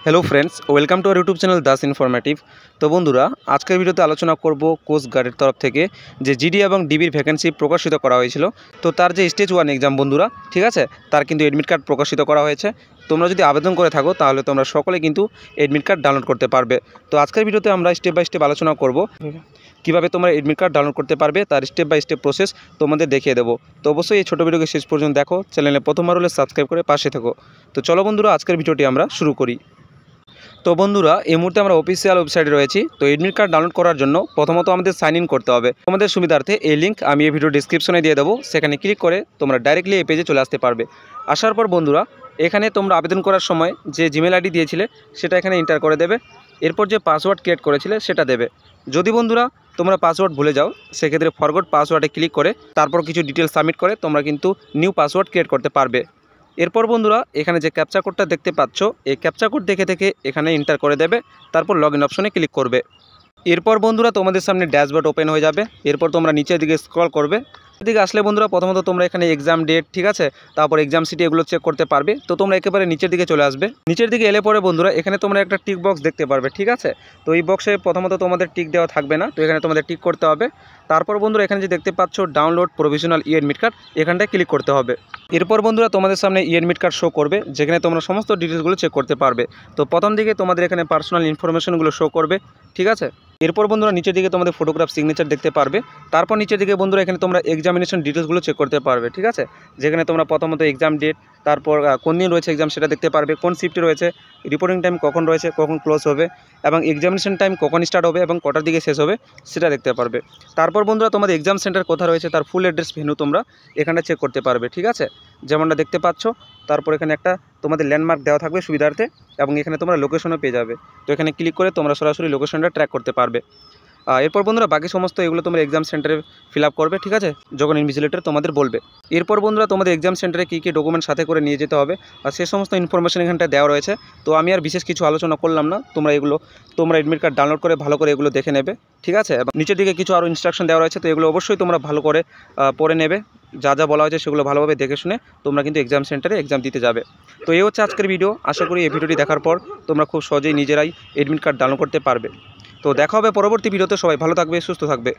Hello friends, welcome to our YouTube channel Das informative. তো বন্ধুরা, আজকের ভিডিওতে আলোচনা করব কোস্ট গার্ডের তরফ থেকে যে জিডি এবং ডিবির ভ্যাকেন্সি প্রকাশিত করা হয়েছিল। তো তার যে স্টেজ 1 এক্সাম বন্ধুরা, ঠিক আছে, তার কিন্তু এডমিট কার্ড প্রকাশিত করা হয়েছে। তোমরা যদি আবেদন করে থাকো তাহলে তোমরা সকলে কিন্তু এডমিট কার্ড ডাউনলোড করতে পারবে। তো আজকের ভিডিওতে আমরা স্টেপ বাই স্টেপ আলোচনা করব কীভাবে তোমরা এডমিট কার্ড ডাউনলোড করতে পারবে, তার স্টেপ বাই স্টেপ প্রসেস তোমাদের দেখিয়ে দেবো। তো অবশ্যই এই ছোটো ভিডিওকে শেষ পর্যন্ত দেখো, চ্যানেলে প্রথমবার হলে সাবস্ক্রাইব করে পাশে থেকো। তো চলো বন্ধুরা, আজকের ভিডিওটি আমরা শুরু করি। তো বন্ধুরা, এই মুহূর্তে আমরা অফিসিয়াল ওয়েবসাইটে রয়েছি। তো এডমিট কার্ড ডাউনলোড করার জন্য প্রথমত আমাদের সাইন ইন করতে হবে। তোমাদের সুবিধার্থে এই লিঙ্ক আমি এই ভিডিও ডিসক্রিপশনে দিয়ে দেবো, সেখানে ক্লিক করে তোমরা ডাইরেক্টলি এই পেজে চলে আসতে পারবে। আসার পর বন্ধুরা, এখানে তোমরা আবেদন করার সময় যে জিমেল আইডি দিয়েছিলে সেটা এখানে এন্টার করে দেবে। এরপর যে পাসওয়ার্ড ক্রিয়েট করেছিলে সেটা দেবে। যদি বন্ধুরা তোমরা পাসওয়ার্ড ভুলে যাও, সেক্ষেত্রে ফরগট পাসওয়ার্ডে ক্লিক করে তারপর কিছু ডিটেলস সাবমিট করে তোমরা কিন্তু নিউ পাসওয়ার্ড ক্রিয়েট করতে পারবে। এরপর বন্ধুরা, এখানে যে ক্যাপচা কোডটা দেখতে পাচ্ছ, এই ক্যাপচা কোড দেখে এখানে এন্টার করে দেবে, তারপর লগ ইন অপশনে ক্লিক করবে। এরপর বন্ধুরা তোমাদের সামনে ড্যাশবোর্ড ওপেন হয়ে যাবে। এরপর তোমরা নিচের দিকে স্ক্রল করবে। এদিকে আসলে বন্ধুরা প্রথমত তোমরা এখানে এক্সাম ডেট, ঠিক আছে, তারপর এক্সাম সিটি এগুলো চেক করতে পারবে। তো তোমরা একেবারে নিচের দিকে চলে আসবে। নিচের দিকে এলে পরে বন্ধুরা এখানে তোমরা একটা টিক বক্স দেখতে পারবে, ঠিক আছে। তো এই বক্সে প্রথমত তোমাদের টিক দেওয়া থাকবে না, তো এখানে তোমাদের টিক করতে হবে। তারপর বন্ধুরা এখানে যে দেখতে পাচ্ছ ডাউনলোড প্রভিশনাল এডমিট কার্ড, এখানটায় ক্লিক করতে হবে। এরপর বন্ধুরা তোমাদের সামনে এডমিট কার্ড শো করবে, যেখানে তোমরা সমস্ত ডিটেলসগুলো চেক করতে পারবে। তো প্রথম দিকে তোমাদের এখানে পার্সোনাল ইনফরমেশনগুলো শো করবে, ঠিক আছে। এরপর বন্ধুরা নিচের দিকে তোমাদের ফটোগ্রাফ সিগনেচার দেখতে পারবে। তারপর নিচের দিকে বন্ধুরা এখানে তোমরা এক্সামিনেশন ডিটেলসগুলো চেক করতে পারবে, ঠিক আছে। যেখানে তোমরা প্রথমত এক্সাম ডেট, তারপর কোন দিন রয়েছে এক্সাম সেটা দেখতে পারবে, কোন শিফটে রয়েছে, রিপোর্টিং টাইম কখন রয়েছে, কখন ক্লোজ হবে, এবং এক্সামিনেশন টাইম কখন স্টার্ট হবে এবং কটার দিকে শেষ হবে সেটা দেখতে পারবে। তারপর বন্ধুরা তোমাদের এক্সাম সেন্টার কোথায় রয়েছে তার ফুল অ্যাড্রেস ভেন্যু তোমরা এখানে চেক করতে পারবে, ঠিক আছে, যেমনটা দেখতে পাচ্ছ। তারপর এখানে একটা তোমাদের ল্যান্ডমার্ক দেওয়া থাকবে সুবিধার্থে, এবং এখানে তোমরা লোকেশনও পেয়ে যাবে। তো এখানে ক্লিক করে তোমরা সরাসরি লোকেশনটা ট্র্যাক করতে পারবে। এরপর বন্ধুরা বাকি সমস্ত এগুলো তোমরা এক্সাম সেন্টারে ফিল আপ করবে, ঠিক আছে, যখন ইনভিজিলেটর তোমাদের বলবে। এরপর বন্ধুরা তোমাদের এক্সাম সেন্টারে কী কী ডকুমেন্ট সাথে করে নিয়ে যেতে হবে আর সে সমস্ত ইনফরমেশন এখানটা দেওয়া রয়েছে। তো আমি আর বিশেষ কিছু আলোচনা করলাম না, তোমরা এডমিট কার্ড ডাউনলোড করে ভালো করে এগুলো দেখে নেবে, ঠিক আছে। এবং নিচের দিকে কিছু আরও ইনস্ট্রাকশন দেওয়া রয়েছে, তো এগুলো অবশ্যই তোমরা ভালো করে পড়ে নেবে। যা যা বলা হয়েছে সেগুলো ভালোভাবে দেখে শুনে তোমরা কিন্তু এক্সাম সেন্টারে এক্সাম দিতে যাবে। তো এই হচ্ছে আজকের ভিডিও। আশা করি এই ভিডিওটি দেখার পর তোমরা খুব সহজেই নিজেরাই এডমিট কার্ড ডাউনলোড করতে পারবে। তো দেখা হবে পরবর্তী ভিডিওতে। সবাই ভালো থাকবে, সুস্থ থাকবে।